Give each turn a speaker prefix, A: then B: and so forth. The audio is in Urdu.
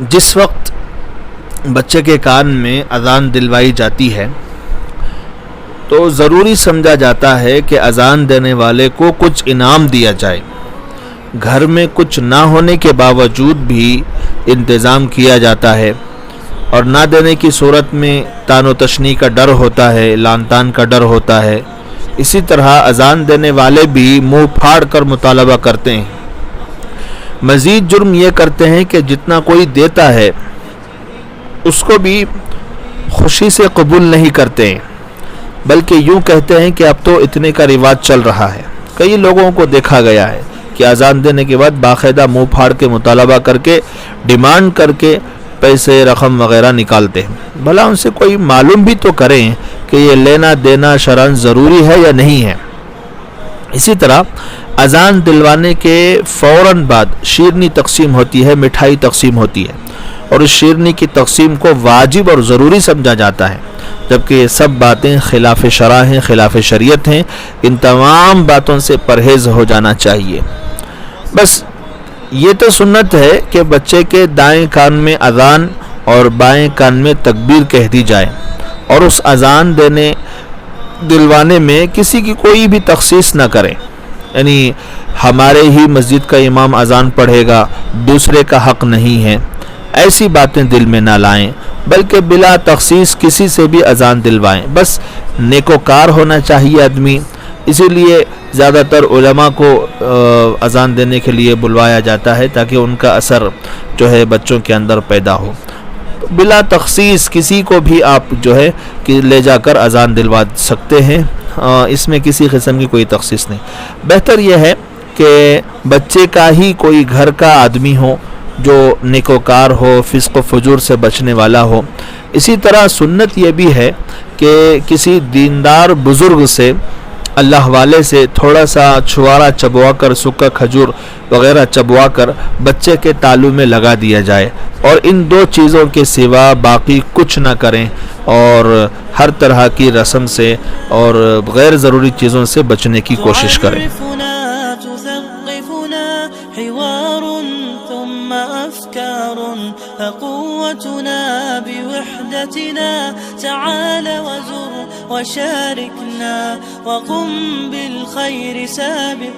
A: جس وقت بچے کے کان میں اذان دلوائی جاتی ہے تو ضروری سمجھا جاتا ہے کہ اذان دینے والے کو کچھ انعام دیا جائے. گھر میں کچھ نہ ہونے کے باوجود بھی انتظام کیا جاتا ہے، اور نہ دینے کی صورت میں تان و تشنی کا ڈر ہوتا ہے، لان تان کا ڈر ہوتا ہے. اسی طرح اذان دینے والے بھی منہ پھاڑ کر مطالبہ کرتے ہیں. مزید جرم یہ کرتے ہیں کہ جتنا کوئی دیتا ہے اس کو بھی خوشی سے قبول نہیں کرتے ہیں، بلکہ یوں کہتے ہیں کہ اب تو اتنے کا رواج چل رہا ہے. کئی لوگوں کو دیکھا گیا ہے کہ اذان دینے کے بعد باقاعدہ منہ پھاڑ کے مطالبہ کر کے، ڈیمانڈ کر کے پیسے رقم وغیرہ نکالتے ہیں. بھلا ان سے کوئی معلوم بھی تو کریں کہ یہ لینا دینا شرعاً ضروری ہے یا نہیں ہے. اسی طرح اذان دلوانے کے فوراً بعد شیرنی تقسیم ہوتی ہے، مٹھائی تقسیم ہوتی ہے، اور اس شیرنی کی تقسیم کو واجب اور ضروری سمجھا جاتا ہے، جبکہ یہ سب باتیں خلاف شرع ہیں، خلاف شریعت ہیں. ان تمام باتوں سے پرہیز ہو جانا چاہیے. بس یہ تو سنت ہے کہ بچے کے دائیں کان میں اذان اور بائیں کان میں تکبیر کہہ دی جائے، اور اس اذان دلوانے میں کسی کی کوئی بھی تخصیص نہ کریں. یعنی ہمارے ہی مسجد کا امام اذان پڑھے گا، دوسرے کا حق نہیں ہے، ایسی باتیں دل میں نہ لائیں، بلکہ بلا تخصیص کسی سے بھی اذان دلوائیں. بس نیکوکار ہونا چاہیے آدمی. اسی لیے زیادہ تر علماء کو اذان دینے کے لیے بلوایا جاتا ہے تاکہ ان کا اثر جو ہے بچوں کے اندر پیدا ہو. بلا تخصیص کسی کو بھی آپ جو ہے کہ لے جا کر اذان دلوا سکتے ہیں، اس میں کسی قسم کی کوئی تخصیص نہیں. بہتر یہ ہے کہ بچے کا ہی کوئی گھر کا آدمی ہو جو نیکوکار ہو، فسق و فجور سے بچنے والا ہو. اسی طرح سنت یہ بھی ہے کہ کسی دیندار بزرگ سے، اللہ والے سے تھوڑا سا چھوارا چبوا کر، سکا کھجور وغیرہ چبوا کر بچے کے تالو میں لگا دیا جائے، اور ان دو چیزوں کے سوا باقی کچھ نہ کریں، اور ہر طرح کی رسم سے اور غیر ضروری چیزوں سے بچنے کی کوشش کریں.
B: فقوتنا بوحدتنا تعال وزر وشاركنا وقم بالخير سابقنا